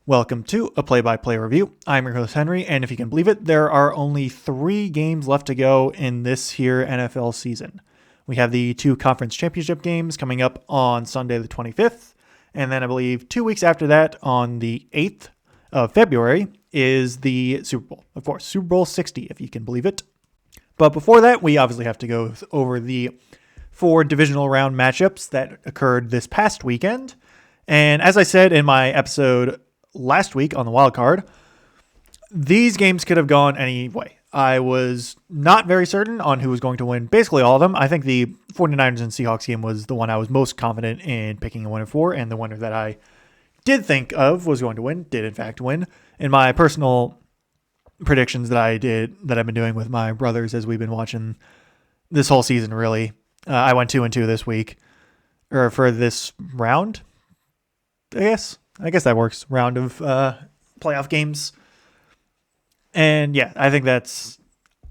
Welcome to a play-by-play review. I'm your host Henry, and if you can believe it, there are only 3 games left to go in this here NFL season. We have the 2 conference championship games coming up on Sunday the 25th, and then I believe 2 weeks after that, on the 8th of February, is the Super Bowl. Of course, Super Bowl 60, if you can believe it. But before that, we obviously have to go over the 4 divisional round matchups that occurred this past weekend. And as I said in my episode last week on the wild card, these games could have gone any way. I was not very certain on who was going to win basically all of them. I think the 49ers and Seahawks game was the one I was most confident in picking a winner for, and the winner that I did think of was going to win did in fact win. In my personal predictions that I've been doing with my brothers as we've been watching this whole season, really, I went 2-2 this week, or for this round, I guess that works. Round of playoff games. And yeah, I think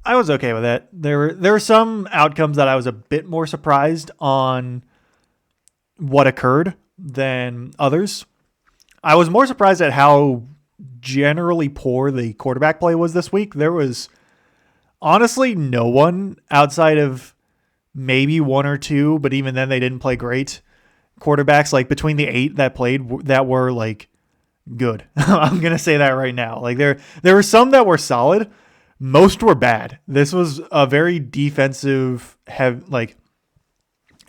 I was okay with that. There were some outcomes that I was a bit more surprised on what occurred than others. I was more surprised at how generally poor the quarterback play was this week. There was honestly no one outside of maybe 1 or 2, but even then they didn't play great. Quarterbacks, like between the 8 that played, that were like good. I'm gonna say that right now. Like there were some that were solid, most were bad. This was a very defensive it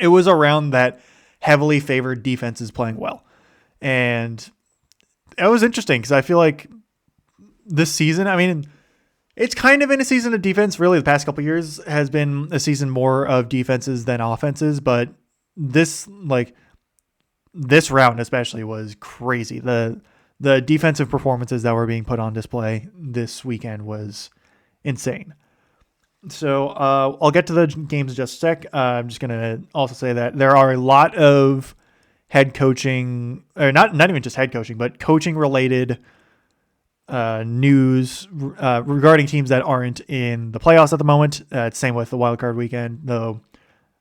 was around that heavily favored defenses playing well, and it was interesting because I feel like this season, I mean, it's kind of in a season of defense. Really, the past couple of years has been a season more of defenses than offenses, but this round especially was crazy. The defensive performances that were being put on display this weekend was insane. So I'll get to the games in just a sec. I'm just going to also say that there are a lot of head coaching, or not even just head coaching, but coaching related news regarding teams that aren't in the playoffs at the moment. Same with the wildcard weekend, though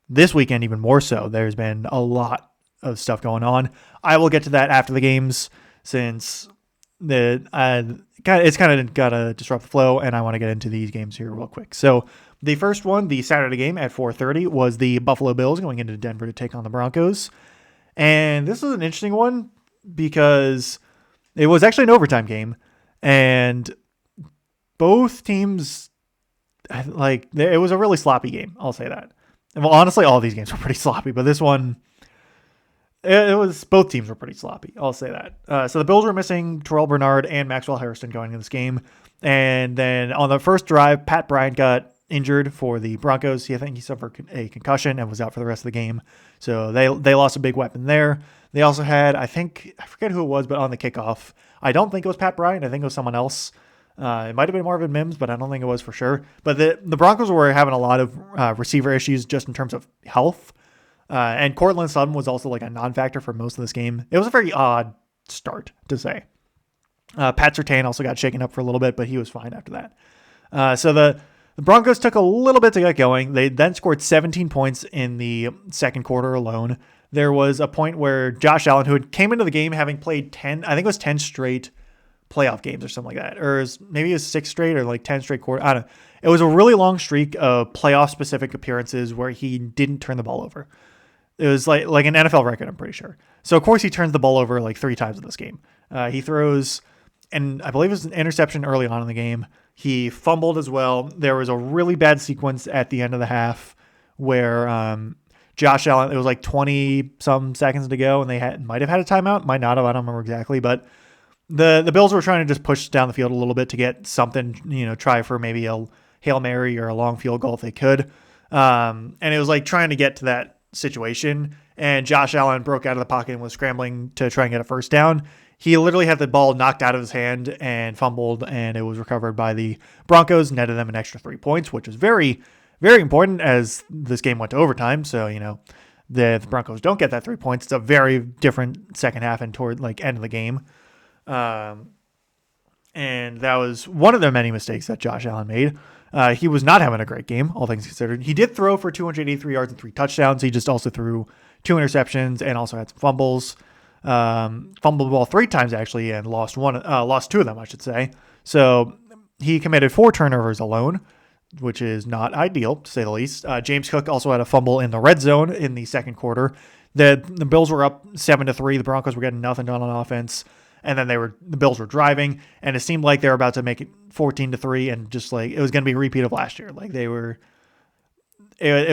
this weekend even more so. There's been a lot of stuff going on. I will get to that after the games, since it's kind of got to disrupt the flow, and I want to get into these games here real quick. So the first one, the Saturday game at 4:30, was the Buffalo Bills going into Denver to take on the Broncos. And this was an interesting one because it was actually an overtime game, and both teams, it was a really sloppy game. I'll say that. Well, honestly, all these games were pretty sloppy, but this one, it was, both teams were pretty sloppy. I'll say that. So the Bills were missing Terrell Bernard and Maxwell Harrison going into this game. And then on the first drive, Pat Bryant got injured for the Broncos. I think he suffered a concussion and was out for the rest of the game. So they lost a big weapon there. They also had, I forget who it was, but on the kickoff, I don't think it was Pat Bryant. I think it was someone else. It might have been Marvin Mims, but I don't think it was for sure. But the Broncos were having a lot of receiver issues just in terms of health. And Cortland Sutton was also like a non-factor for most of this game. It was a very odd start, to say. Pat Surtain also got shaken up for a little bit, but he was fine after that. So the Broncos took a little bit to get going. They then scored 17 points in the second quarter alone. There was a point where Josh Allen, who came into the game having played 10 straight playoff games or something like that, or maybe it was 6 straight or like 10 straight quarter. I don't know. It was a really long streak of playoff-specific appearances where he didn't turn the ball over. It was like an NFL record, I'm pretty sure. So, of course, he turns the ball over like 3 times in this game. He throws, and I believe it was an interception early on in the game. He fumbled as well. There was a really bad sequence at the end of the half where Josh Allen, it was like 20-some seconds to go, and they might have had a timeout, might not have, I don't remember exactly, but the Bills were trying to just push down the field a little bit to get something, try for maybe a Hail Mary or a long field goal if they could. And it was like trying to get to that situation, and Josh Allen broke out of the pocket and was scrambling to try and get a first down. He literally had the ball knocked out of his hand and fumbled, and it was recovered by the Broncos, netted them an extra 3 points, which was very, very important as this game went to overtime. So, the Broncos don't get that 3 points. It's a very different second half and toward end of the game. And that was one of the many mistakes that Josh Allen made. He was not having a great game, all things considered. He did throw for 283 yards and 3 touchdowns. He just also threw 2 interceptions and also had some fumbles. fumbled the ball 3 times actually, and lost 2 of them, I should say. So he committed 4 turnovers alone, which is not ideal, to say the least. James Cook also had a fumble in the red zone in the second quarter. The Bills were up 7-3. The Broncos were getting nothing done on offense, and then the Bills were driving, and it seemed like they were about to make it 14-3, and just like it was going to be a repeat of last year. Like it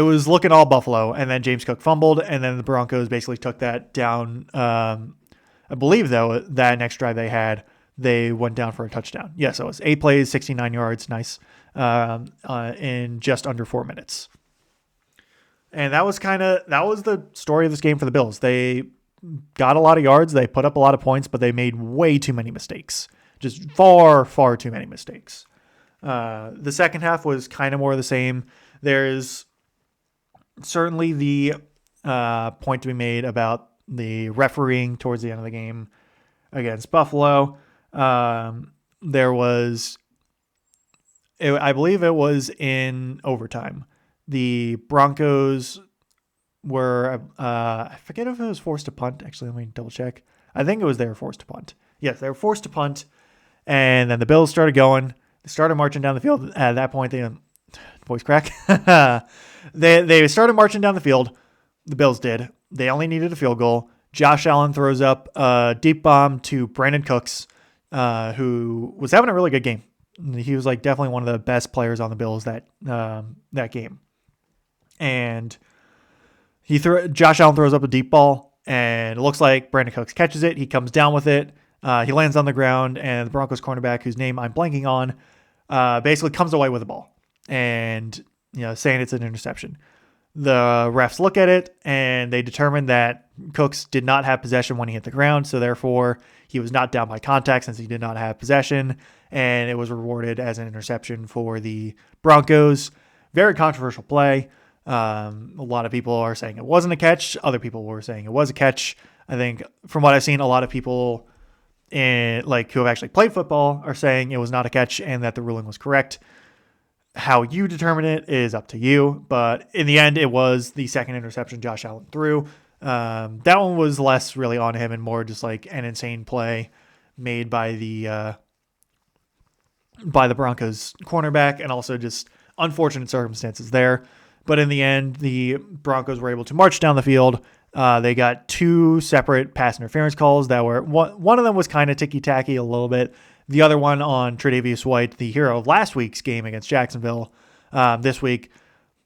was looking all Buffalo, and then James Cook fumbled, and then the Broncos basically took that down. I believe, though, that next drive they went down for a touchdown. Yes, it was 8 plays, 69 yards, nice, in just under 4 minutes. And that was the story of this game for the Bills. They got a lot of yards, they put up a lot of points, but they made way too many mistakes. Just far, far too many mistakes. The second half was kind of more of the same. There's certainly the point to be made about the refereeing towards the end of the game against Buffalo. There was, I believe it was in overtime. The Broncos were, I forget if it was forced to punt. Actually, let me double check. I think it was they were forced to punt. Yes, they were forced to punt. And then the Bills started going. They started marching down the field. At that point, voice crack. They started marching down the field. The Bills did. They only needed a field goal. Josh Allen throws up a deep bomb to Brandon Cooks, who was having a really good game. He was like definitely one of the best players on the Bills that game. And Josh Allen throws up a deep ball, and it looks like Brandon Cooks catches it. He comes down with it. He lands on the ground, and the Broncos cornerback, whose name I'm blanking on, basically comes away with the ball and saying it's an interception. The refs look at it, and they determine that Cooks did not have possession when he hit the ground, so therefore he was not down by contact since he did not have possession, and it was rewarded as an interception for the Broncos. Very controversial play. A lot of people are saying it wasn't a catch. Other people were saying it was a catch. I think from what I've seen, a lot of people who have actually played football are saying it was not a catch and that the ruling was correct. How you determine it is up to you, but in the end, it was the second interception Josh Allen threw. That one was less really on him and more just like an insane play made by the Broncos cornerback, and also just unfortunate circumstances there. But in the end, the Broncos were able to march down the field. They got 2 separate pass interference calls that were, one of them was kind of ticky-tacky a little bit. The other one on Tre'Davious White, the hero of last week's game against Jacksonville. This week,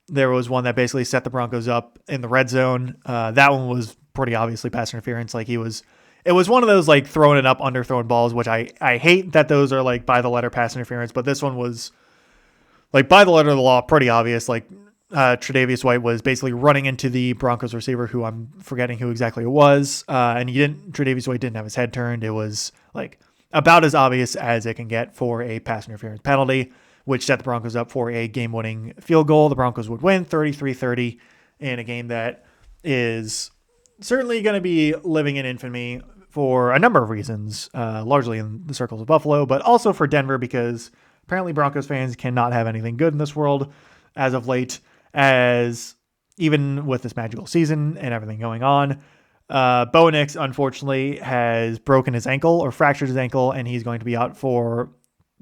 there was one that basically set the Broncos up in the red zone. That one was pretty obviously pass interference. It was one of those like throwing it up, underthrown balls, which I hate that those are like by the letter pass interference, but this one was like by the letter of the law, pretty obvious. Tre'Davious White was basically running into the Broncos receiver, who I'm forgetting who exactly it was. And Tre'Davious White didn't have his head turned. It was like about as obvious as it can get for a pass interference penalty, which set the Broncos up for a game-winning field goal. The Broncos would win 33-30 in a game that is certainly going to be living in infamy for a number of reasons, largely in the circles of Buffalo, but also for Denver, because apparently Broncos fans cannot have anything good in this world as of late, as even with this magical season and everything going on. Bo Nix, unfortunately, has broken his ankle or fractured his ankle, and he's going to be out for,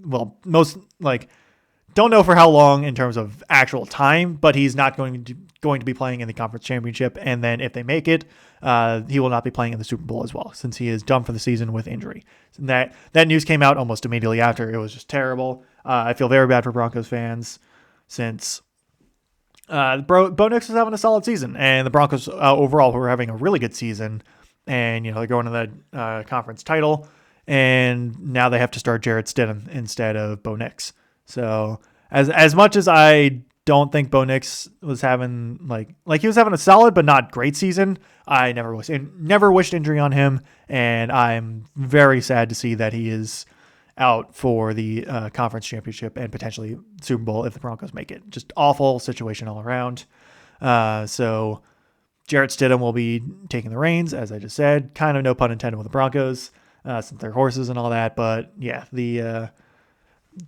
don't know for how long in terms of actual time, but he's not going to be playing in the conference championship. And then if they make it, he will not be playing in the Super Bowl as well, since he is done for the season with injury. And that news came out almost immediately after. It was just terrible. I feel very bad for Broncos fans, since Bo Nix is having a solid season, and the Broncos overall were having a really good season, and they're going to the conference title, and now they have to start Jarrett Stidham instead of Bo Nix. So as much as I don't think Bo Nix was having he was having a solid but not great season, I never wished injury on him, and I'm very sad to see that he is out for the conference championship and potentially Super Bowl if the Broncos make it. Just awful situation all around. So Jarrett Stidham will be taking the reins, as I just said. Kind of no pun intended with the Broncos, since they're horses and all that. But yeah, the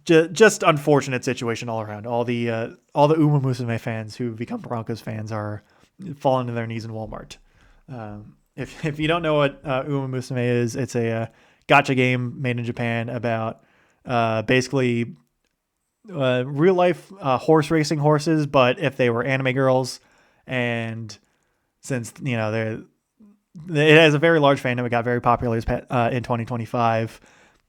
just unfortunate situation all around. All the Uma Musume fans who become Broncos fans are falling to their knees in Walmart. if you don't know what Uma Musume is, it's a gotcha game made in Japan about basically real life horse racing horses, but if they were anime girls, and since it has a very large fandom, it got very popular in 2025,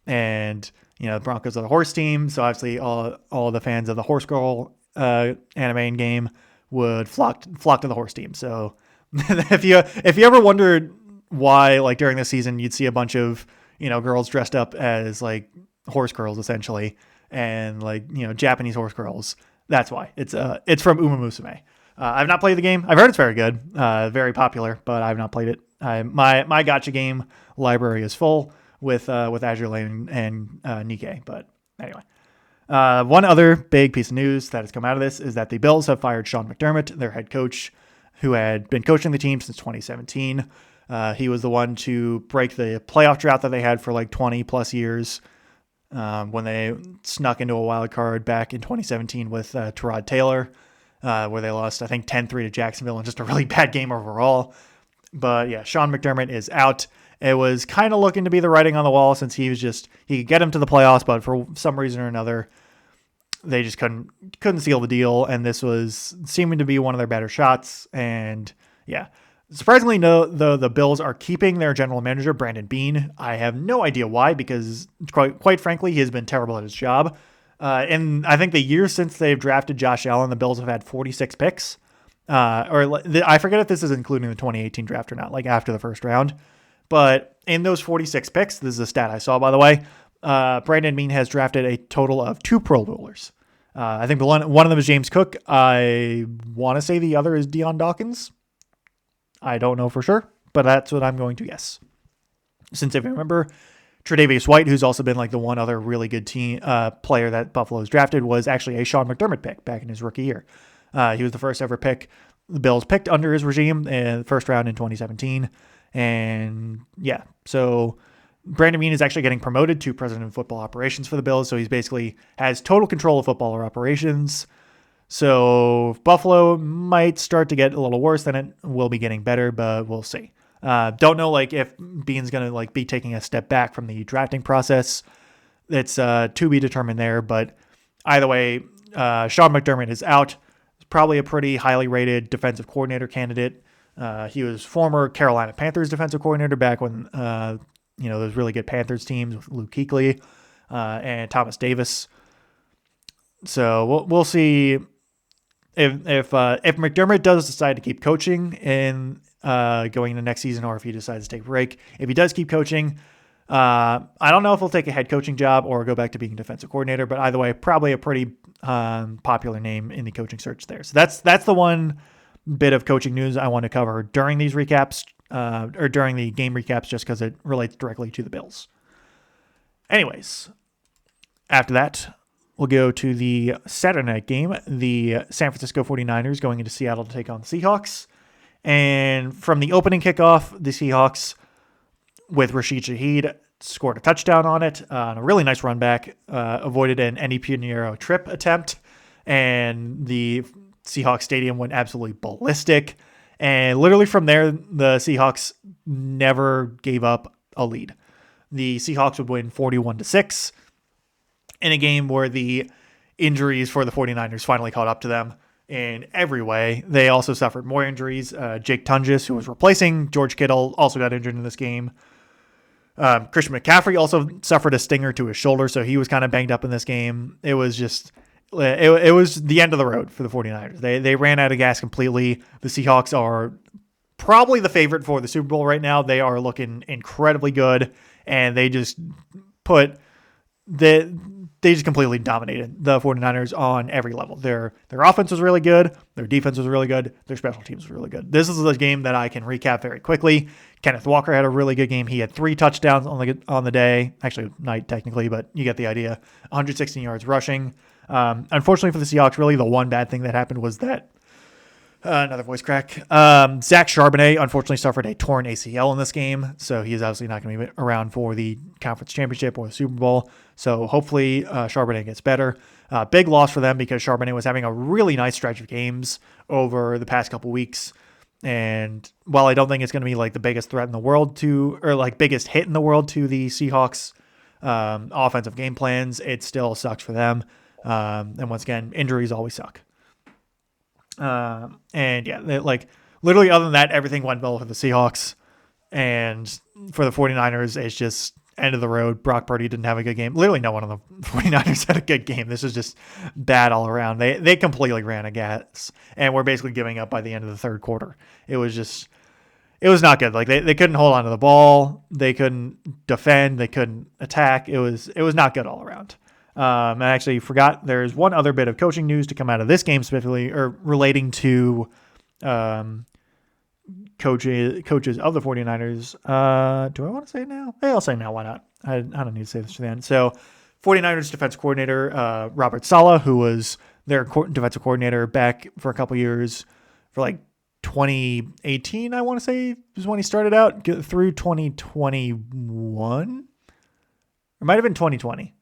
and the Broncos are the horse team, so obviously all the fans of the horse girl anime and game would flock to the horse team. So if you ever wondered why, like, during the season you'd see a bunch of girls dressed up as like horse girls essentially, and like Japanese horse girls, that's why it's from Uma Musume. I've not played the game. I've heard it's very good, very popular, but I've not played it. My gotcha game library is full with Azure Lane and Nikkei. But anyway, one other big piece of news that has come out of this is that the Bills have fired Sean McDermott, their head coach, who had been coaching the team since 2017. He was the one to break the playoff drought that they had for like 20 plus years when they snuck into a wild card back in 2017 with Tyrod Taylor, where they lost, I think, 10-3 to Jacksonville in just a really bad game overall. But yeah, Sean McDermott is out. It was kind of looking to be the writing on the wall, since he could get him to the playoffs, but for some reason or another, they just couldn't seal the deal. And this was seeming to be one of their better shots. And yeah, surprisingly, no, the Bills are keeping their general manager, Brandon Beane. I have no idea why, because quite frankly, he has been terrible at his job. And I think the year since they've drafted Josh Allen, the Bills have had 46 picks. I forget if this is including the 2018 draft or not, like after the first round. But in those 46 picks, this is a stat I saw, by the way, Brandon Beane has drafted a total of 2 Pro Bowlers. I think one of them is James Cook. I want to say the other is Deion Dawkins. I don't know for sure, but that's what I'm going to guess. Since if you remember, Tre'Davious White, who's also been like the one other really good team player that Buffalo's drafted, was actually a Sean McDermott pick back in his rookie year. He was the first ever pick the Bills picked under his regime in the first round in 2017. And yeah, so Brandon Beane is actually getting promoted to president of football operations for the Bills. So he's basically has total control of football operations. So Buffalo might start to get a little worse, than it will be getting better, but we'll see. Don't know like if Beane's going to like be taking a step back from the drafting process. It's to be determined there, but either way, Sean McDermott is out. Probably a pretty highly rated defensive coordinator candidate. He was former Carolina Panthers defensive coordinator back when those really good Panthers teams with Luke Kuechly and Thomas Davis. So we'll see if McDermott does decide to keep coaching in going into next season, or if he decides to take a break. If he does keep coaching, I don't know if he'll take a head coaching job or go back to being a defensive coordinator, but either way, probably a pretty popular name in the coaching search there. So that's the one bit of coaching news I want to cover during these recaps, or during the game recaps, just because it relates directly to the Bills. Anyways, after that, we'll go to the Saturday night game, the San Francisco 49ers going into Seattle to take on the Seahawks. And from the opening kickoff, the Seahawks, with Rashid Shaheed, scored a touchdown on it, on a really nice run back, avoided an Eddie Pinheiro trip attempt, and the Seahawks stadium went absolutely ballistic. And literally from there, the Seahawks never gave up a lead. The Seahawks would win 41-6 in a game where the injuries for the 49ers finally caught up to them in every way. They also suffered more injuries. Jake Tunges, who was replacing George Kittle, also got injured in this game. Christian McCaffrey also suffered a stinger to his shoulder, so he was kind of banged up in this game. It was just, it was the end of the road for the 49ers. They ran out of gas completely. The Seahawks are probably the favorite for the Super Bowl right now. They are looking incredibly good, and they just completely dominated the 49ers on every level. Their offense was really good. Their defense was really good. Their special teams was really good. This is a game that I can recap very quickly. Kenneth Walker had a really good game. He had 3 touchdowns on the day. Actually, night technically, but you get the idea. 116 yards rushing. Unfortunately for the Seahawks, really the one bad thing that happened was that another voice crack. Zach Charbonnet unfortunately suffered a torn ACL in this game, so he is obviously not going to be around for the conference championship or the Super Bowl. So hopefully Charbonnet gets better. Big loss for them because Charbonnet was having a really nice stretch of games over the past couple weeks. And while I don't think it's going to be like the biggest threat in the world to, or like biggest hit in the world to the Seahawks offensive game plans, it still sucks for them. And once again, injuries always suck. And yeah, like literally other than that, everything went well for the Seahawks. And for the 49ers, it's just end of the road. Brock Purdy didn't have a good game. Literally no one on the 49ers had a good game. This was just bad all around. They completely ran a gas and were basically giving up by the end of the third quarter. It was not good. Like they couldn't hold on to the ball. They couldn't defend. They couldn't attack. It was not good all around. I actually forgot there's one other bit of coaching news to come out of this game specifically, or relating to coaches of the 49ers. Do I want to say it now? Hey, I'll say it now. Why not? I don't need to say this to the end. So 49ers defense coordinator Robert Saleh, who was their defensive coordinator back for a couple years for like 2018, I want to say is when he started out, through 2021. It might have been 2020.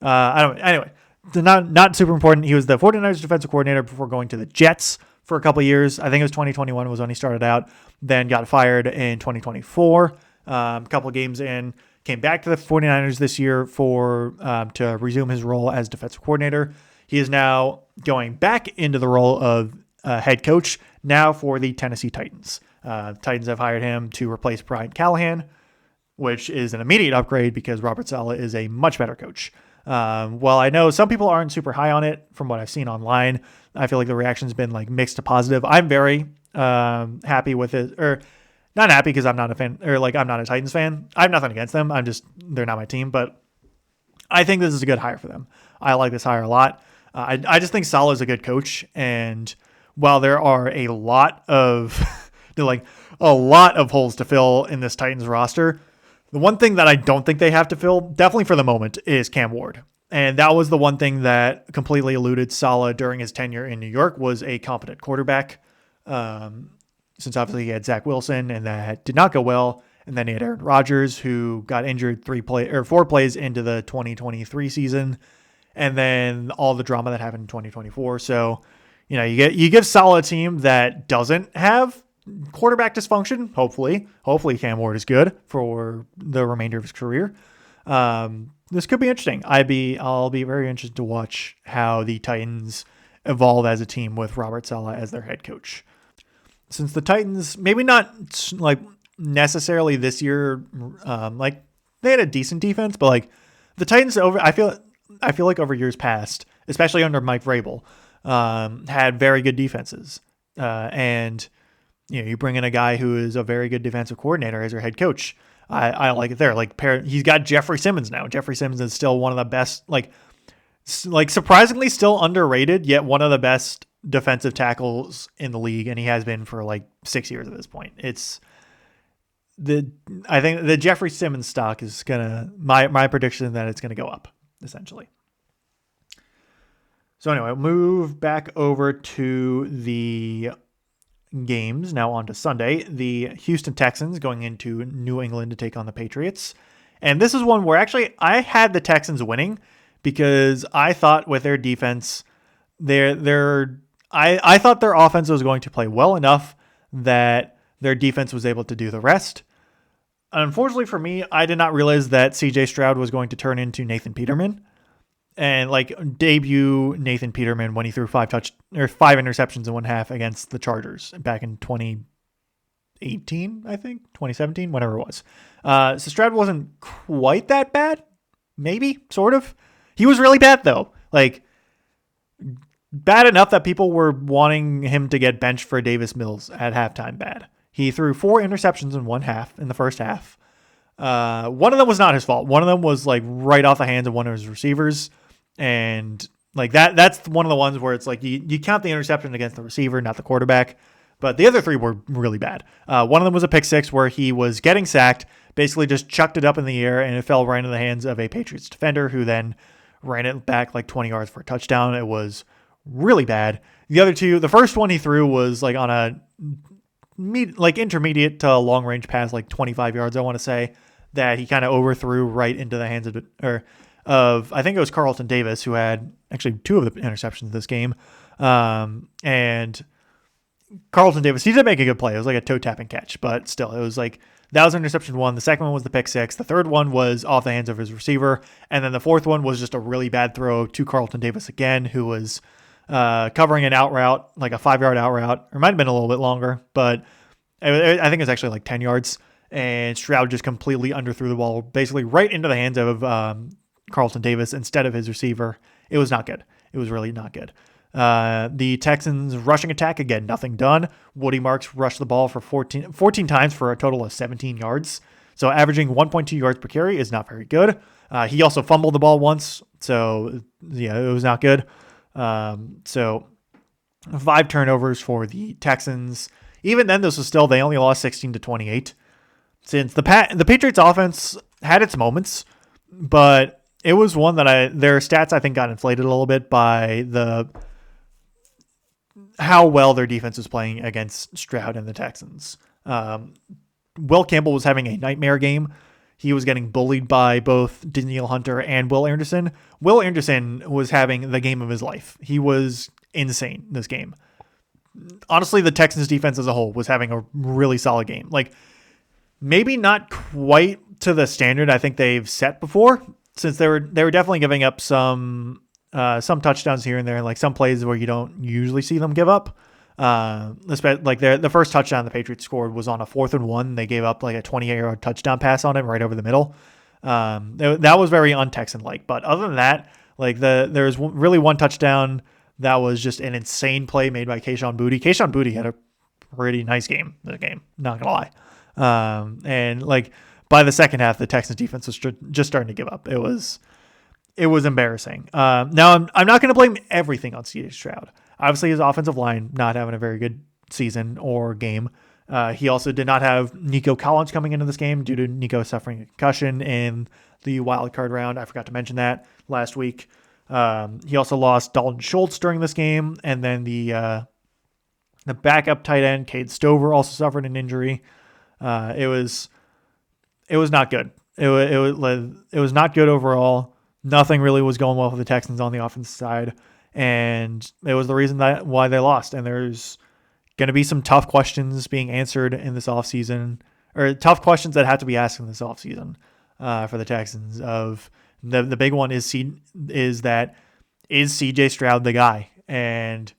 I don't. Anyway, not super important. He was the 49ers defensive coordinator before going to the Jets for a couple of years. I think it was 2021 was when he started out. Then got fired in 2024. A couple of games in, came back to the 49ers this year to resume his role as defensive coordinator. He is now going back into the role of head coach now for the Tennessee Titans. Titans have hired him to replace Brian Callahan, which is an immediate upgrade because Robert Saleh is a much better coach. Well, I know some people aren't super high on it from what I've seen online. I feel like the reaction's been like mixed to positive. I'm very happy with it, or not happy because I'm not a fan, or like I'm not a Titans fan. I have nothing against them. They're not my team, but I think this is a good hire for them. I like this hire a lot. I just think Saleh is a good coach, and while there are a lot of holes to fill in this Titans roster, the one thing that I don't think they have to fill, definitely for the moment, is Cam Ward. And that was the one thing that completely eluded Saleh during his tenure in New York, was a competent quarterback. Since obviously he had Zach Wilson, and that did not go well. And then he had Aaron Rodgers, who got injured 4 plays into the 2023 season. And then all the drama that happened in 2024. So, you give Saleh a team that doesn't have quarterback dysfunction. Hopefully Cam Ward is good for the remainder of his career. This could be interesting. I'll be very interested to watch how the Titans evolve as a team with Robert Saleh as their head coach. Since the Titans, maybe not like necessarily this year, like they had a decent defense, but like the Titans I feel like over years past, especially under Mike Vrabel, had very good defenses. And you bring in a guy who is a very good defensive coordinator as your head coach. I like it there. He's got Jeffrey Simmons now. Jeffrey Simmons is still one of the best, like surprisingly still underrated, yet one of the best defensive tackles in the league, and he has been for like 6 years at this point. I think the Jeffrey Simmons stock is my prediction that it's gonna go up essentially. So anyway, move back over to the games. Now on to Sunday. The Houston Texans going into New England to take on the Patriots. And this is one where actually I had the Texans winning because I thought with their defense, I thought their offense was going to play well enough that their defense was able to do the rest. Unfortunately for me, I did not realize that CJ Stroud was going to turn into Nathan Peterman and debut Nathan Peterman when he threw 5 interceptions in 1/2 against the Chargers back in 2018, I think 2017, whatever it was. So Stroud wasn't quite that bad, maybe sort of. He was really bad though, bad enough that people were wanting him to get benched for Davis Mills at halftime. Bad. He threw 4 interceptions in 1/2 in the first half. One of them was not his fault. One of them was right off the hands of one of his receivers. And that's one of the ones where it's you count the interception against the receiver, not the quarterback. But the other 3 were really bad. One of them was a pick 6 where he was getting sacked, basically just chucked it up in the air, and it fell right into the hands of a Patriots defender who then ran it back 20 yards for a touchdown. It was really bad. The other 2, the first one he threw was on a intermediate to long range pass, 25 yards, I want to say, that he kind of overthrew right into the hands of I think it was Carlton Davis, who had actually 2 of the interceptions this game. And Carlton Davis, he did make a good play. It was like a toe tapping catch, but still, it was like that was interception one. The second one was the pick six. The third one was off the hands of his receiver, and then the fourth one was just a really bad throw to Carlton Davis again, who was covering an out route, like a 5-yard out route, or might have been a little bit longer, but I think it was actually like 10 yards. And Stroud just completely underthrew the ball, basically right into the hands of Carlton Davis instead of his receiver. It was not good. It was really not good. The Texans rushing attack, again, nothing done. Woody Marks rushed the ball for 14 times for a total of 17 yards. So averaging 1.2 yards per carry is not very good. He also fumbled the ball once. So, yeah, it was not good. So 5 turnovers for the Texans. Even then, this was still, they only lost 16-28. Since the Patriots offense had its moments, but it was one that their stats, I think, got inflated a little bit by how well their defense was playing against Stroud and the Texans. Will Campbell was having a nightmare game. He was getting bullied by both Danielle Hunter and Will Anderson. Will Anderson was having the game of his life. He was insane this game. Honestly, the Texans defense as a whole was having a really solid game. Like, maybe not quite to the standard I think they've set before, since they were definitely giving up some touchdowns here and there, like some plays where you don't usually see them give up. Like the first touchdown the Patriots scored was on a 4th and 1. They gave up like a 28-yard touchdown pass on it right over the middle. That was very un-Texan-like. But other than that, like there's really one touchdown that was just an insane play made by Kayshon Boutte. Kayshon Boutte had a pretty nice game this game, not gonna lie. And like by the second half, the Texans defense was just starting to give up. It was embarrassing. Now I'm not going to blame everything on C.J. Stroud. Obviously, his offensive line not having a very good season or game. He also did not have Nico Collins coming into this game due to Nico suffering a concussion in the wild card round. I forgot to mention that last week. He also lost Dalton Schultz during this game, and then the backup tight end Cade Stover also suffered an injury. It was not good. It was not good overall. Nothing really was going well for the Texans on the offensive side, and it was the reason why they lost. And there's going to be some tough questions being answered in this offseason, or tough questions that have to be asked in this offseason for the Texans. Of the big one is CJ Stroud the guy? And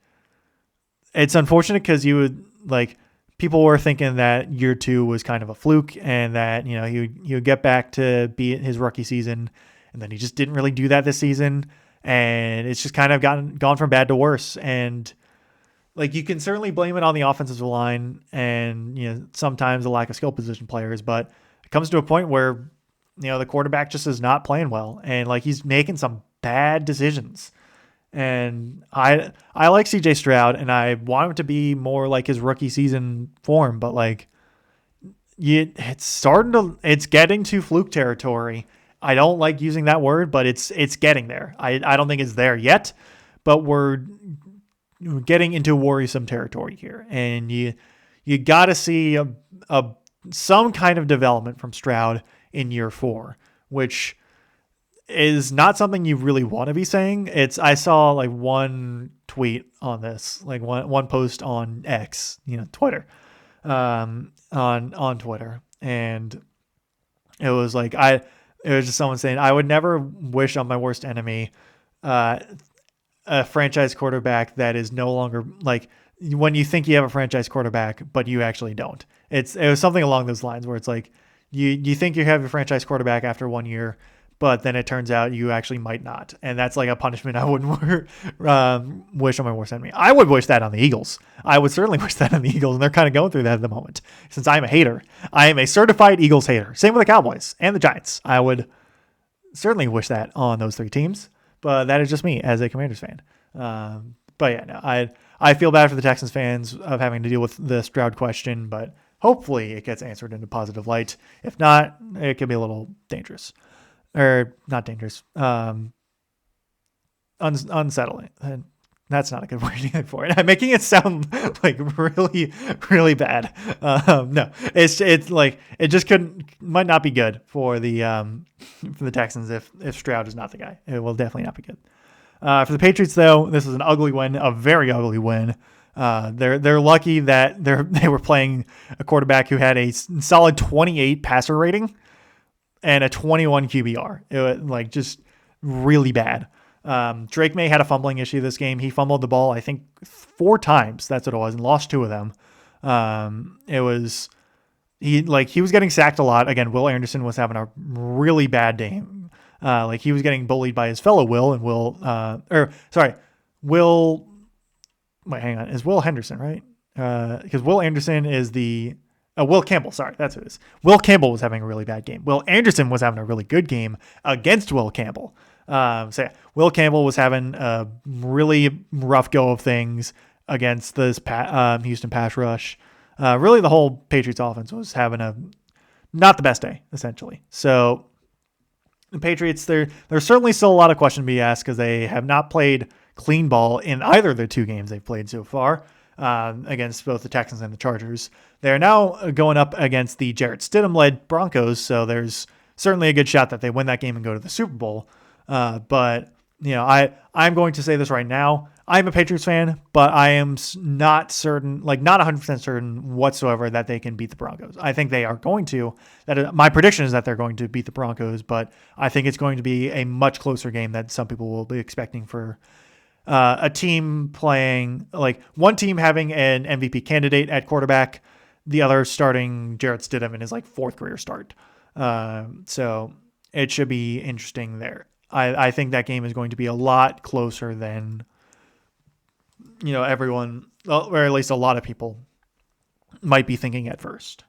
it's unfortunate because people were thinking that year 2 was kind of a fluke and that, he would get back to be his rookie season, and then he just didn't really do that this season. And it's just kind of gone from bad to worse. And like, you can certainly blame it on the offensive line and, sometimes the lack of skill position players, but it comes to a point where, the quarterback just is not playing well, and like he's making some bad decisions. And I like CJ Stroud, and I want him to be more like his rookie season form, but like it's getting to fluke territory. I don't like using that word, but it's getting there. I don't think it's there yet, but we're getting into worrisome territory here, and you got to see some kind of development from Stroud in year 4, which is not something you really want to be saying. I saw like one tweet on this, like one post on X, Twitter, on Twitter, and it was like it was just someone saying, I would never wish on my worst enemy a franchise quarterback that is no longer, like, when you think you have a franchise quarterback but you actually don't. It was something along those lines where it's like you think you have a franchise quarterback after 1 year, but then it turns out you actually might not. And that's like a punishment I wouldn't wish on my worst enemy. I would wish that on the Eagles. I would certainly wish that on the Eagles, and they're kind of going through that at the moment. Since I'm a hater, I am a certified Eagles hater. Same with the Cowboys and the Giants. I would certainly wish that on those 3 teams, but that is just me as a Commanders fan. But yeah, no, I feel bad for the Texans fans of having to deal with the Stroud question, but hopefully it gets answered in a positive light. If not, it could be a little dangerous. Or not dangerous, unsettling. That's not a good word for it. I'm making it sound like really, really bad. No, it's like it just might not be good for the Texans if Stroud is not the guy. It will definitely not be good. For the Patriots, though, this is an ugly win, a very ugly win. They're lucky that they were playing a quarterback who had a solid 28 passer rating and a 21 QBR. It was like just really bad. Drake May had a fumbling issue this game. He fumbled the ball, I think, 4 times. That's what it was, and lost 2 of them. It was he was getting sacked a lot. Again, Will Anderson was having a really bad game. He was getting bullied by his fellow Will and Will. Wait, hang on. Is Will Henderson, right? Because Will Anderson is the Will Campbell. Sorry, that's who it is. Will Campbell was having a really bad game. Will Anderson was having a really good game against Will Campbell. Will Campbell was having a really rough go of things against this Houston pass rush. Really, the whole Patriots offense was having not the best day, essentially. So the Patriots, there's certainly still a lot of questions to be asked because they have not played clean ball in either of the 2 games they've played so far against both the Texans and the Chargers. They're now going up against the Jarrett Stidham-led Broncos, so there's certainly a good shot that they win that game and go to the Super Bowl. But I'm going to say this right now. I'm a Patriots fan, but I am not certain, not 100% certain whatsoever that they can beat the Broncos. I think they are going to. My prediction is that they're going to beat the Broncos, but I think it's going to be a much closer game that some people will be expecting for a team playing, one team having an MVP candidate at quarterback, the other starting Jarrett Stidham in his 4th career start. So it should be interesting there. I think that game is going to be a lot closer than everyone, or at least a lot of people, might be thinking at first.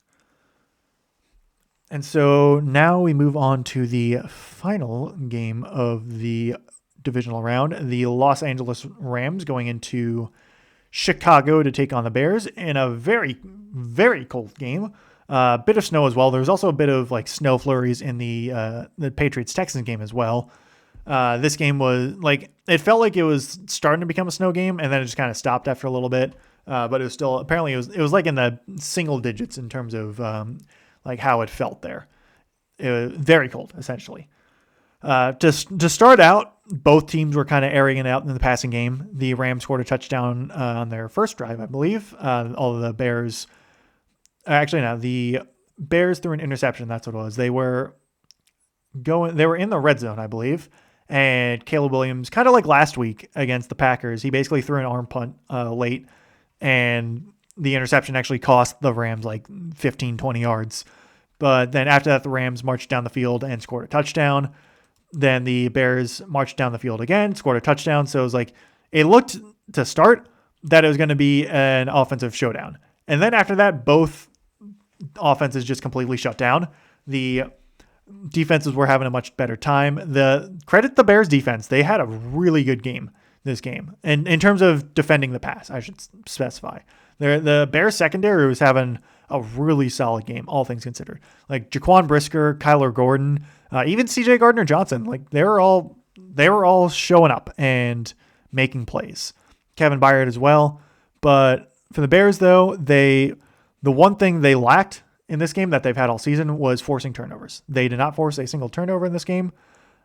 And so now we move on to the final game of the divisional round. The Los Angeles Rams going into Chicago to take on the Bears in a very, very cold game. A bit of snow as well. There was also a bit of snow flurries in the Patriots-Texans game as well. This game was it felt like it was starting to become a snow game, and then it just kind of stopped after a little bit. But it was still, apparently it was in the single digits in terms of how it felt there. It was very cold, essentially. To start out, both teams were kind of airing it out in the passing game. The Rams scored a touchdown on their first drive, I believe. All of the Bears, the Bears threw an interception. That's what it was. They were in the red zone, I believe. And Caleb Williams, kind of like last week against the Packers, he basically threw an arm punt late, and the interception actually cost the Rams 15, 20 yards. But then after that, the Rams marched down the field and scored a touchdown. Then the Bears marched down the field again, scored a touchdown. So it was it looked to start that it was going to be an offensive showdown. And then after that, both offenses just completely shut down. The defenses were having a much better time. Credit the Bears defense. They had a really good game this game. And in terms of defending the pass, I should specify. The Bears secondary was having a really solid game, all things considered. Jaquan Brisker, Kyler Gordon, even CJ Gardner-Johnson, they were all showing up and making plays. Kevin Byard as well. But for the Bears, though, the one thing they lacked in this game that they've had all season was forcing turnovers. They did not force a single turnover in this game.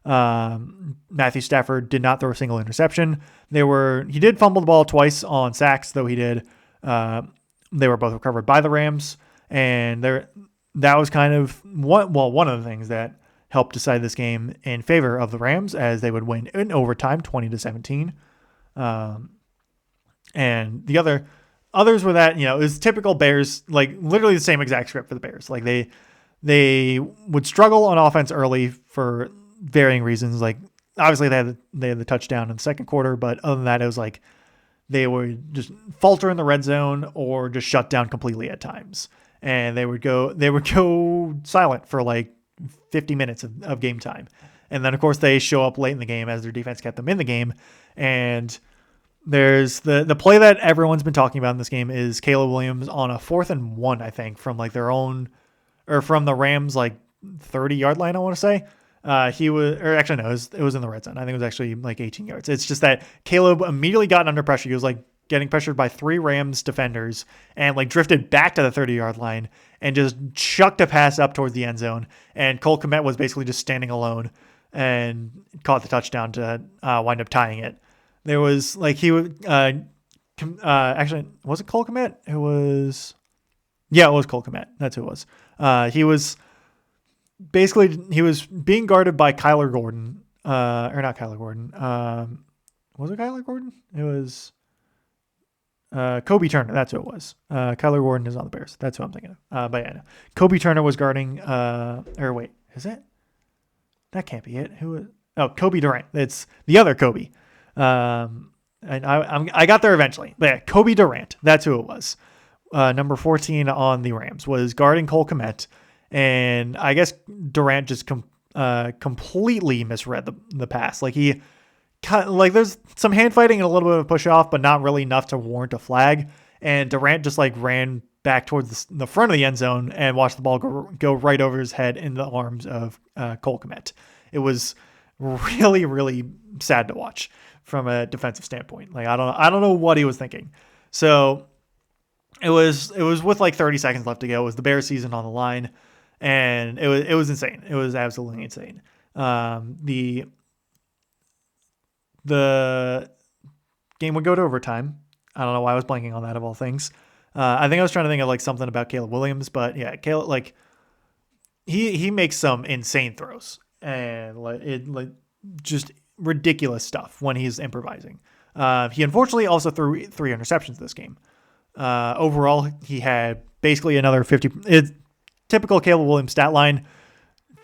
Matthew Stafford did not throw a single interception. He did fumble the ball twice on sacks, though he did. They were both recovered by the Rams, and that was kind of one of the things that helped decide this game in favor of the Rams, as they would win in overtime, 20-17. And the others were that, it was typical Bears, literally the same exact script for the Bears. They would struggle on offense early for varying reasons. Obviously they had the touchdown in the second quarter, but other than that, it was they would just falter in the red zone or just shut down completely at times. And they would go silent for 50 minutes of game time. And then of course they show up late in the game as their defense kept them in the game. And there's the play that everyone's been talking about in this game is Caleb Williams on a 4th and 1, I think, from their own, or from the Rams 30-yard line, I want to say. It was in the red zone. I think it was actually 18 yards. It's just that Caleb immediately got under pressure. He was getting pressured by 3 Rams defenders and drifted back to the 30-yard line and just chucked a pass up towards the end zone. And Cole Kmet was basically just standing alone and caught the touchdown to wind up tying it. There was Actually, was it Cole Kmet? It was. Yeah, it was Cole Kmet. That's who it was. He was being guarded by Kyler Gordon. Or not Kyler Gordon. Was it Kyler Gordon? It was Kobe Turner. That's who it was. Kyler Gordon is on the Bears. That's who I'm thinking of. But yeah, no. Kobe Turner was guarding. Or wait, is it? That can't be it. Who? Oh, Kobe Durant. It's the other Kobe. And I got there eventually. But yeah, Kobe Durant. That's who it was. Number 14 on the Rams was guarding Cole Kmet, and I guess Durant just completely misread the pass. Like there's some hand fighting and a little bit of a push off, but not really enough to warrant a flag. And Durant just ran back towards the front of the end zone and watched the ball go right over his head in the arms of Cole Kmet. It was really, really sad to watch from a defensive standpoint. Like I don't know what he was thinking. So it was with like 30 seconds left to go. It was the Bears season on the line, and it was insane. It was absolutely insane. The game would go to overtime. I don't know why I was blanking on that of all things. I think I was trying to think of like something about Caleb Williams, but yeah, Caleb, like he makes some insane throws and like just ridiculous stuff when he's improvising. He unfortunately also threw 3 interceptions this game. Overall, he had basically another 50. It's typical Caleb Williams stat line: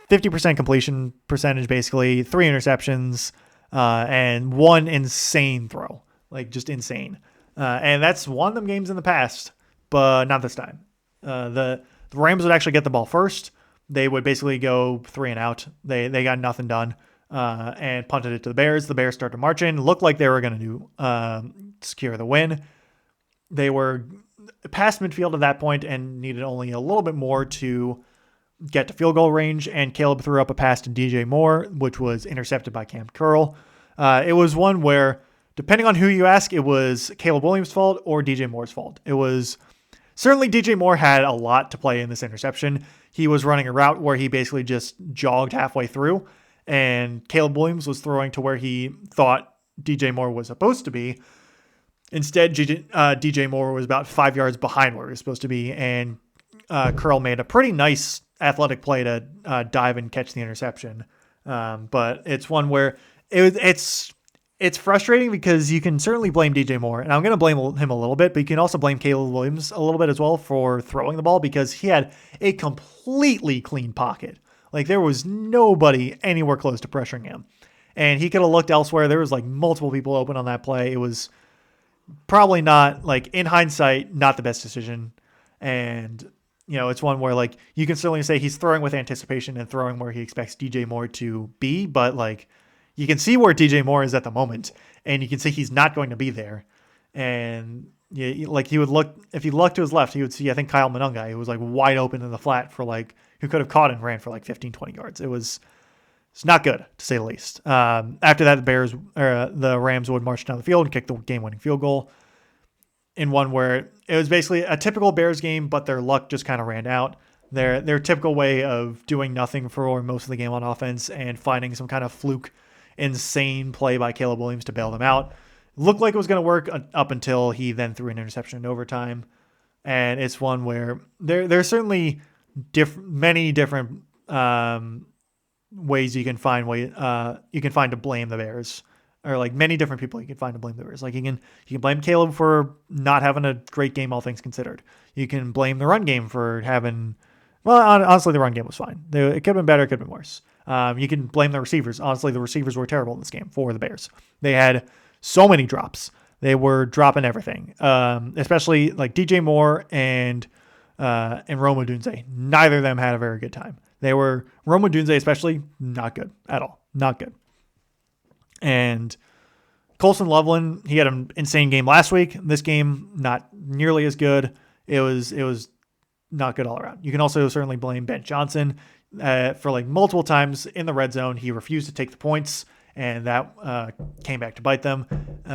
50% completion percentage, basically 3 interceptions, and 1 insane throw, like just insane. And that's won them games in the past, but not this time. The Rams would actually get the ball first. They would basically go 3 and out. They got nothing done, and punted it to the Bears. The Bears started marching. Looked like they were going to secure the win. They were past midfield at that point and needed only a little bit more to get to field goal range. And Caleb threw up a pass to DJ Moore, which was intercepted by Cam Curl. It was one where, depending on who you ask, it was Caleb Williams' fault or DJ Moore's fault. It was certainly DJ Moore had a lot to play in this interception. He was running a route where he basically just jogged halfway through, and Caleb Williams was throwing to where he thought DJ Moore was supposed to be. Instead, DJ Moore was about 5 yards behind where he was supposed to be, and Curl made a pretty nice athletic play to dive and catch the interception. But it's one where it's frustrating because you can certainly blame DJ Moore, and I'm going to blame him a little bit, but you can also blame Caleb Williams a little bit as well for throwing the ball because he had a completely clean pocket. Like there was nobody anywhere close to pressuring him, and he could have looked elsewhere. There was like multiple people open on that play. It was probably not, like in hindsight, not the best decision. And, it's one where like you can certainly say he's throwing with anticipation and throwing where he expects DJ Moore to be, but like you can see where DJ Moore is at the moment and you can see he's not going to be there. And like he would look, if he looked to his left, he would see, I think Kyle Monunga, who was like wide open in the flat for like, who could have caught and ran for like 15, 20 yards. It's not good, to say the least. After that, the Rams would march down the field and kick the game-winning field goal in one where it was basically a typical Bears game, but their luck just kind of ran out. Their typical way of doing nothing for most of the game on offense and finding some kind of fluke, insane play by Caleb Williams to bail them out. Looked like it was going to work up until he then threw an interception in overtime. And it's one where there's certainly many different ways you can find to blame the Bears, or like many different people you can find to blame the Bears. Like you can blame Caleb for not having a great game, all things considered. You can blame the run game for having, well, honestly, the run game was fine. It could have been better, it could have been worse. You can blame the receivers. Honestly, the receivers were terrible in this game for the Bears. They had so many drops. They were dropping everything, especially like DJ Moore and Rome Odunze. Neither of them had a very good time. Rome Odunze especially, not good at all. Not good. And Colson Loveland, he had an insane game last week. This game, not nearly as good. It was not good all around. You can also certainly blame Ben Johnson for like multiple times in the red zone. He refused to take the points, and that came back to bite them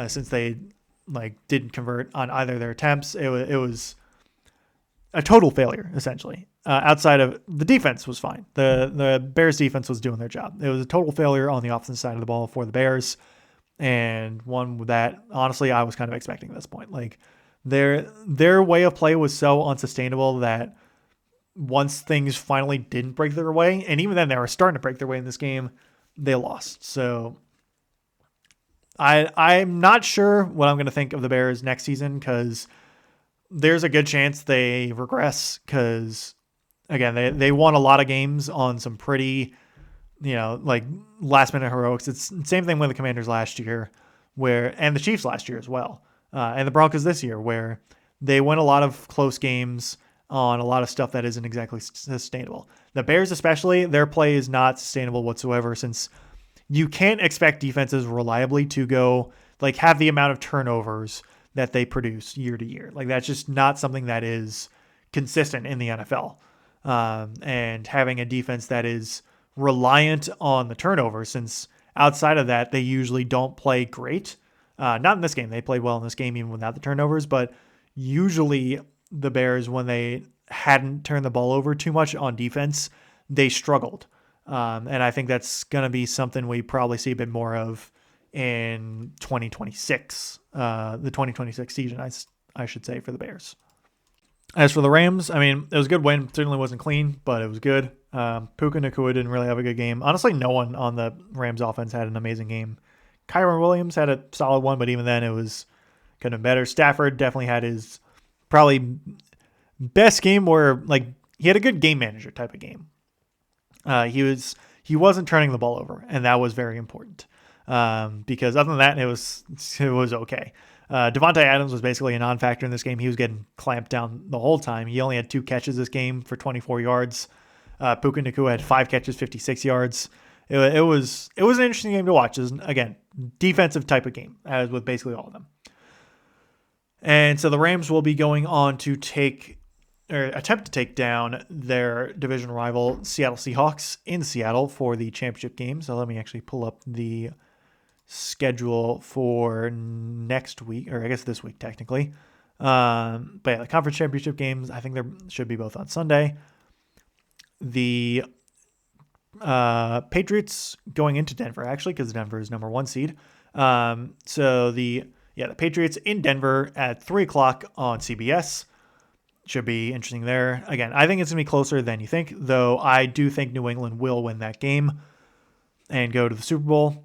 since they like didn't convert on either of their attempts. It was a total failure, essentially. Outside of the defense was fine. The Bears defense was doing their job. It was a total failure on the offensive side of the ball for the Bears. and one that honestly I was kind of expecting at this point. Like their way of play was so unsustainable that once things finally didn't break their way, and even then they were starting to break their way in this game, they lost. So I'm not sure what I'm going to think of the Bears next season, because there's a good chance they regress, because again they won a lot of games on some pretty like last minute heroics. It's the same thing with the Commanders last year, and the Chiefs last year as well, and the Broncos this year, where they win a lot of close games on a lot of stuff that isn't exactly sustainable. The Bears especially, their play is not sustainable whatsoever, since you can't expect defenses reliably to go like have the amount of turnovers that they produce year to year. Like that's just not something that is consistent in the NFL. And having a defense that is reliant on the turnovers, since outside of that, they usually don't play great. Not in this game. They played well in this game even without the turnovers, but usually the Bears, when they hadn't turned the ball over too much on defense, they struggled. And I think that's going to be something we probably see a bit more of in 2026, the 2026 season, I should say, for the Bears. As for the Rams, I mean, it was a good win. Certainly wasn't clean, but it was good. Puka Nacua didn't really have a good game. Honestly, no one on the Rams offense had an amazing game. Kyron Williams had a solid one, but even then it was kind of better. Stafford definitely had his probably best game, where like he had a good game manager type of game. He wasn't turning the ball over, and that was very important. Because other than that, it was okay. Devontae Adams was basically a non-factor in this game. He was getting clamped down the whole time. He only had 2 catches this game for 24 yards. Puka Nacua had 5 catches, 56 yards. It was an interesting game to watch. It was, again, defensive type of game, as with basically all of them. And so the Rams will be going on to attempt to take down their division rival Seattle Seahawks in Seattle for the championship game. So let me actually pull up the schedule for next week, or I guess this week technically. But yeah, the conference championship games, I think there should be both on Sunday. The Patriots going into Denver, actually, because Denver is number 1 seed. So the Patriots in Denver at 3:00 on CBS. Should be interesting there. Again, I think it's going to be closer than you think, though I do think New England will win that game and go to the Super Bowl.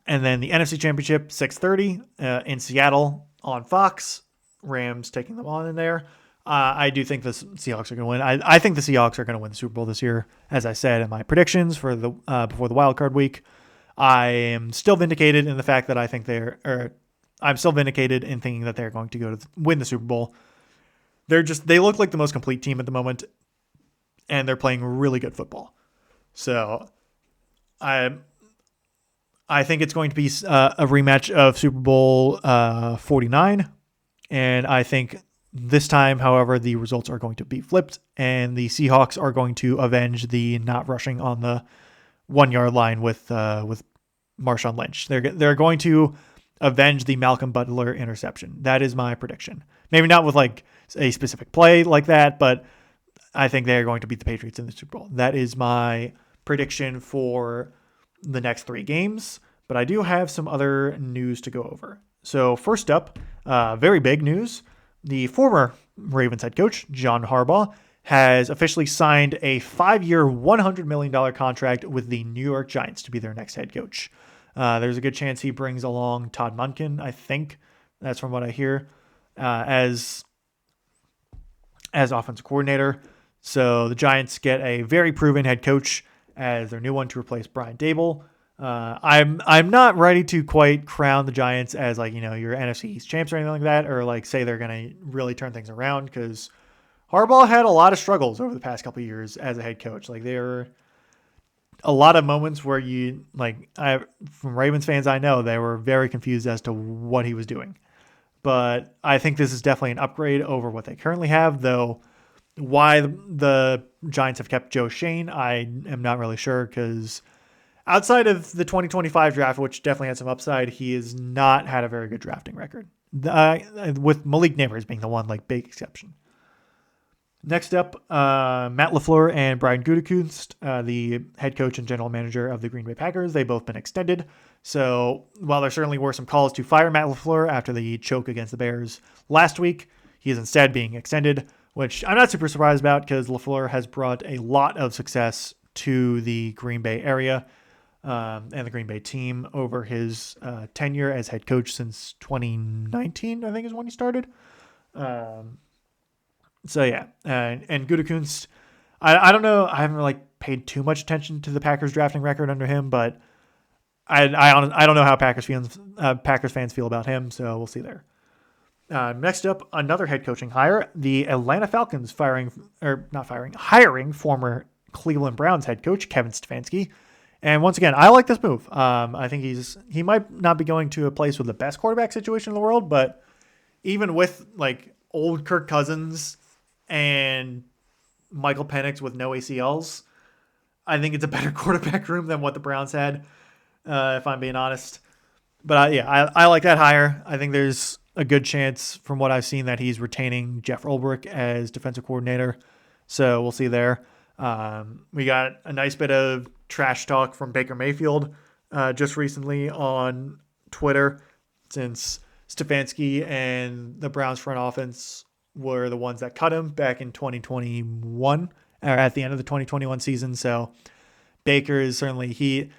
And then the NFC Championship, 6:30 in Seattle on Fox. Rams taking them on in there. I do think the Seahawks are going to win. I think the Seahawks are going to win the Super Bowl this year, as I said in my predictions for the before the wild card week. I am still vindicated in the fact that I'm still vindicated in thinking that they're going to go to win the Super Bowl. They look like the most complete team at the moment, and they're playing really good football. So I think it's going to be a rematch of Super Bowl 49, and I think this time, however, the results are going to be flipped, and the Seahawks are going to avenge the not rushing on the 1-yard line with Marshawn Lynch. They're going to avenge the Malcolm Butler interception. That is my prediction. Maybe not with like a specific play like that, but I think they're going to beat the Patriots in the Super Bowl. That is my prediction for the next 3 games, but I do have some other news to go over. So first up, very big news. The former Ravens head coach, John Harbaugh, has officially signed a 5-year, $100 million contract with the New York Giants to be their next head coach. There's a good chance he brings along Todd Monken, I think. That's from what I hear, as offensive coordinator. So the Giants get a very proven head coach as their new one to replace Brian Daboll. I'm not ready to quite crown the Giants as like, your NFC East champs or anything like that, or like say they're going to really turn things around, because Harbaugh had a lot of struggles over the past couple of years as a head coach. Like there were a lot of moments where from Ravens fans I know, they were very confused as to what he was doing. But I think this is definitely an upgrade over what they currently have, though why the Giants have kept Joe Shane, I am not really sure, because outside of the 2025 draft, which definitely had some upside, he has not had a very good drafting record, with Malik Nabers being the one big exception. Next up, Matt LaFleur and Brian Gutekunst, the head coach and general manager of the Green Bay Packers. They've both been extended. So while there certainly were some calls to fire Matt LaFleur after the choke against the Bears last week, he is instead being extended, which I'm not super surprised about because LaFleur has brought a lot of success to the Green Bay area and the Green Bay team over his tenure as head coach since 2019, I think is when he started. So yeah, and Gutekunst, I don't know. I haven't paid too much attention to the Packers drafting record under him, but I don't know how Packers fans feel about him. So we'll see there. Next up, another head coaching hire: the Atlanta Falcons hiring former Cleveland Browns head coach Kevin Stefanski. And once again, I like this move. I think he might not be going to a place with the best quarterback situation in the world, but even with old Kirk Cousins and Michael Penix with no ACLs, I think it's a better quarterback room than what the Browns had, if I'm being honest. But I like that hire. I think there's a good chance from what I've seen that he's retaining Jeff Ulbrich as defensive coordinator. So we'll see there. We got a nice bit of trash talk from Baker Mayfield just recently on Twitter, since Stefanski and the Browns front offense were the ones that cut him back in 2021 or at the end of the 2021 season. So Baker is certainly he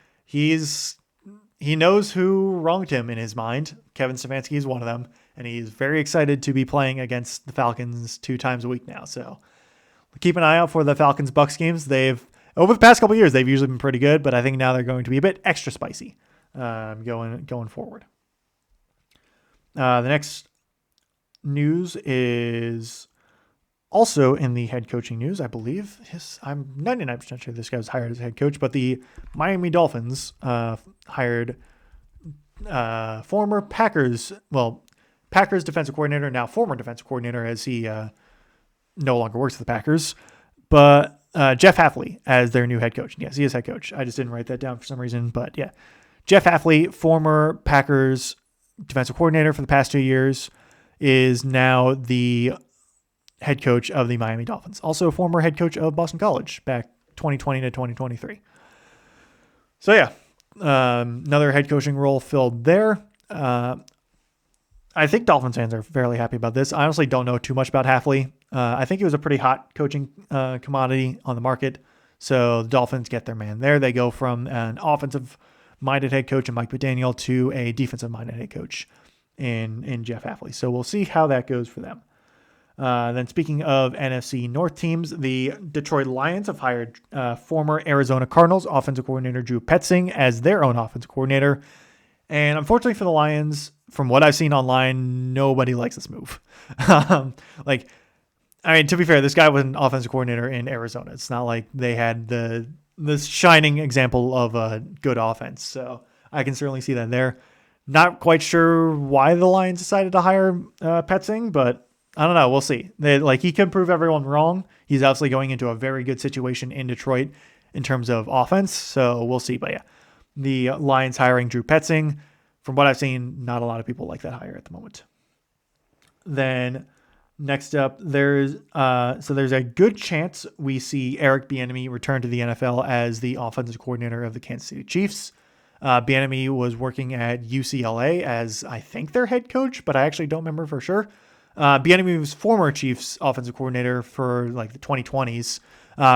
knows who wronged him in his mind. Kevin Stefanski is one of them, and he's very excited to be playing against the Falcons 2 times a week now. So keep an eye out for the Falcons-Bucs games. Over the past couple of years, they've usually been pretty good, but I think now they're going to be a bit extra spicy going forward. The next news is also in the head coaching news, I believe. I'm 99% sure this guy was hired as head coach, but the Miami Dolphins hired former Packers defensive coordinator, now former defensive coordinator, as he no longer works for the Packers, but Jeff Hafley as their new head coach. Yes, he is head coach. I just didn't write that down for some reason, but yeah. Jeff Hafley, former Packers defensive coordinator for the past 2 years, is now the head coach of the Miami Dolphins. Also former head coach of Boston College back 2020 to 2023. So yeah, another head coaching role filled there. I think Dolphins fans are fairly happy about this. I honestly don't know too much about Hafley. I think he was a pretty hot coaching commodity on the market. So the Dolphins get their man there. They go from an offensive-minded head coach in Mike McDaniel to a defensive-minded head coach in Jeff Hafley. So we'll see how that goes for them. Then speaking of NFC North teams, the Detroit Lions have hired former Arizona Cardinals offensive coordinator Drew Petzing as their own offensive coordinator. And unfortunately for the Lions, from what I've seen online, nobody likes this move. To be fair, this guy was an offensive coordinator in Arizona. It's not like they had this shining example of a good offense. So I can certainly see that there. Not quite sure why the Lions decided to hire Petzing, but I don't know. We'll see. He can prove everyone wrong. He's obviously going into a very good situation in Detroit in terms of offense. So we'll see. But yeah, the Lions hiring Drew Petzing. From what I've seen, not a lot of people like that hire at the moment. Then next up, there's a good chance we see Eric Bieniemy return to the NFL as the offensive coordinator of the Kansas City Chiefs. Bieniemy was working at UCLA as, I think, their head coach, but I actually don't remember for sure. Bieniemy was former Chiefs offensive coordinator for the 2020s.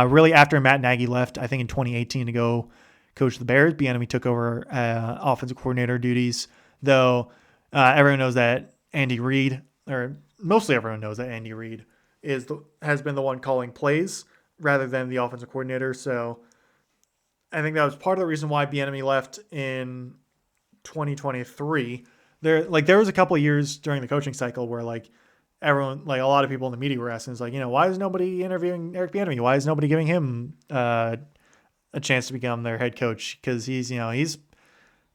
Really after Matt Nagy left, I think in 2018 to go coach the Bears, Bieniemy took over offensive coordinator duties, though everyone knows that Andy Reid, or mostly everyone knows that Andy Reid has been the one calling plays rather than the offensive coordinator. So I think that was part of the reason why Bieniemy left in 2023. There was a couple of years during the coaching cycle where everyone, a lot of people in the media were asking, why is nobody interviewing Eric Bieniemy? Why is nobody giving him a chance to become their head coach? Because he's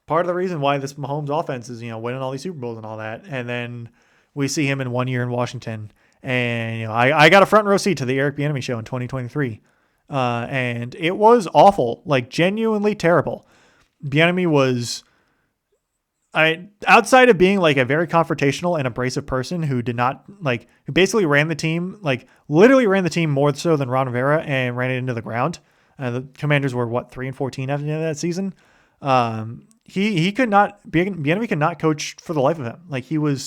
part of the reason why this Mahomes offense is, winning all these Super Bowls and all that. And then we see him in 1 year in Washington. And, I got a front row seat to the Eric Bieniemy show in 2023. And it was awful, genuinely terrible. Bieniemy was outside of being like a very confrontational and abrasive person who did not who basically ran the team, literally ran the team more so than Ron Rivera and ran it into the ground. The Commanders were 3-14 after the end of that season. He could not, Bieniemy could not coach for the life of him.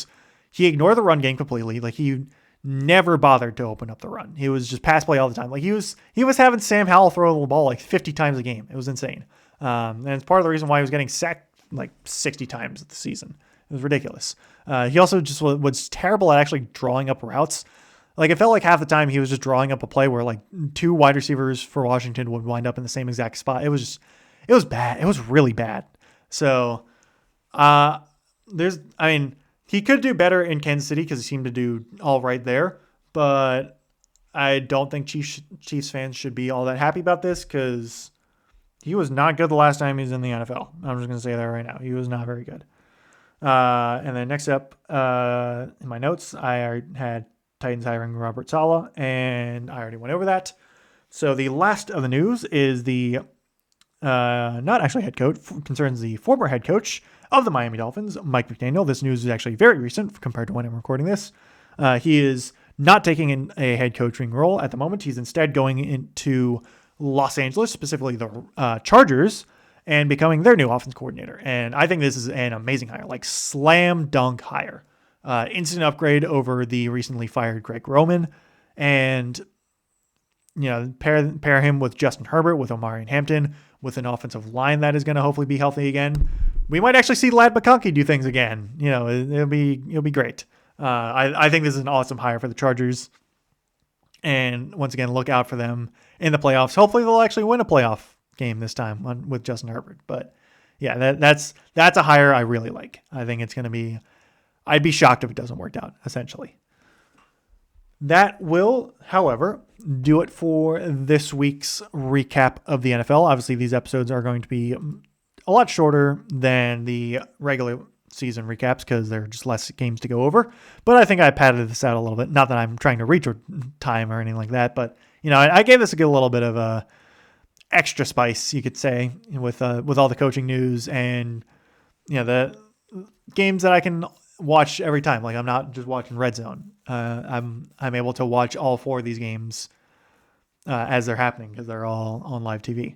He ignored the run game completely. He never bothered to open up the run. He was just pass play all the time. He was having Sam Howell throw the ball 50 times a game. It was insane. And it's part of the reason why he was getting sacked 60 times this season. It was ridiculous. He also just was terrible at actually drawing up routes. It felt like half the time he was just drawing up a play where two wide receivers for Washington would wind up in the same exact spot. It was bad. It was really bad. So, he could do better in Kansas City because he seemed to do all right there, but I don't think Chiefs fans should be all that happy about this because he was not good the last time he was in the NFL. I'm just going to say that right now. He was not very good. And then next up, in my notes, I had Titans hiring Robert Saleh, and I already went over that. So the last of the news is the not actually head coach, concerns the former head coach of the Miami Dolphins, Mike McDaniel. This news is actually very recent compared to when I'm recording this. He is not taking a head coaching role at the moment. He's instead going into Los Angeles, specifically the Chargers, and becoming their new offense coordinator. And I think this is an amazing hire, slam dunk hire. Instant upgrade over the recently fired Greg Roman. And, pair him with Justin Herbert, with Omarion Hampton, with an offensive line that is going to hopefully be healthy again. We might actually see Lad McConkey do things again. It'll be great. I think this is an awesome hire for the Chargers. And once again, look out for them in the playoffs. Hopefully they'll actually win a playoff game this time with Justin Herbert. But yeah, that's a hire I really like. I think it's going to be, I'd be shocked if it doesn't work out, essentially. That will, however, do it for this week's recap of the NFL. Obviously, these episodes are going to be a lot shorter than the regular season recaps because there are just less games to go over. But I think I padded this out a little bit. Not that I'm trying to reach time or anything like that, but I gave this a good little bit of a extra spice, you could say, with all the coaching news and the games that I can watch every time. I'm not just watching Red Zone. I'm able to watch all 4 of these games as they're happening because they're all on live TV.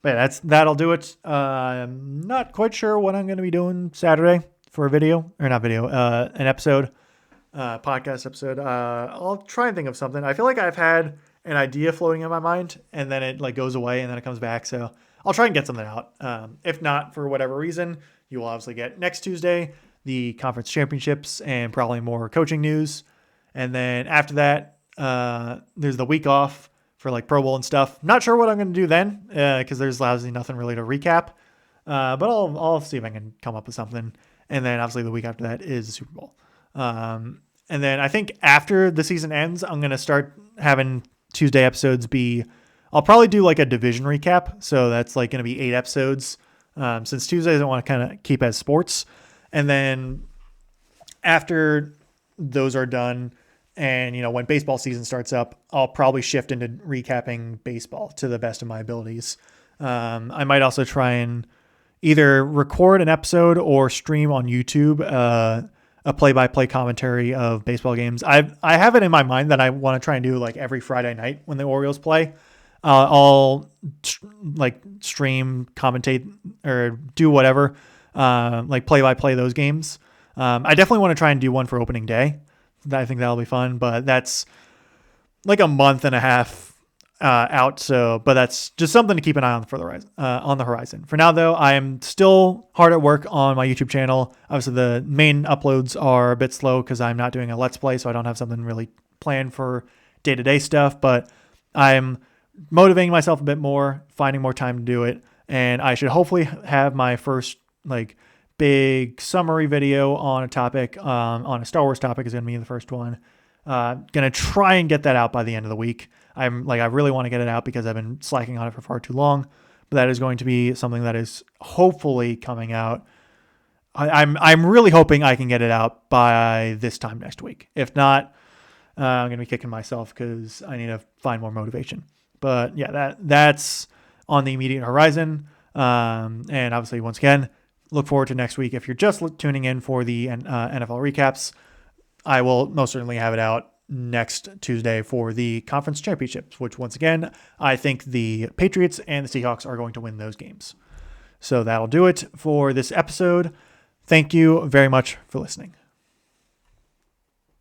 But yeah, that'll do it. I'm not quite sure what I'm going to be doing Saturday for a video, or not video, an episode, podcast episode. I'll try and think of something. I feel like I've had an idea floating in my mind, and then it goes away, and then it comes back. So I'll try and get something out. If not, for whatever reason, you will obviously get next Tuesday the conference championships and probably more coaching news. And then after that, there's the week off for Pro Bowl and stuff. Not sure what I'm going to do then because there's lousy nothing really to recap. But I'll see if I can come up with something. And then obviously the week after that is the Super Bowl. And then I think after the season ends, I'm going to start having Tuesday episodes I'll probably do a division recap. So that's going to be 8 episodes since Tuesdays I want to kind of keep as sports. And then after those are done and, when baseball season starts up, I'll probably shift into recapping baseball to the best of my abilities. I might also try and either record an episode or stream on YouTube a play-by-play commentary of baseball games. I have it in my mind that I want to try and do every Friday night when the Orioles play. I'll stream, commentate, or do whatever. Play-by-play those games. I definitely want to try and do one for opening day. I think that'll be fun, but that's a month and a half out. So, but that's just something to keep an eye on on the horizon. For now, though, I am still hard at work on my YouTube channel. Obviously, the main uploads are a bit slow because I'm not doing a Let's Play, so I don't have something really planned for day-to-day stuff. But I'm motivating myself a bit more, finding more time to do it, and I should hopefully have my first big summary video on a topic, on a Star Wars topic is going to be the first one. Going to try and get that out by the end of the week. I really want to get it out because I've been slacking on it for far too long, but that is going to be something that is hopefully coming out. I'm really hoping I can get it out by this time next week. If not, I'm going to be kicking myself because I need to find more motivation. But yeah, that's on the immediate horizon. And obviously, once again, look forward to next week. If you're just tuning in for the NFL recaps, I will most certainly have it out next Tuesday for the conference championships, which once again, I think the Patriots and the Seahawks are going to win those games. So that'll do it for this episode. Thank you very much for listening.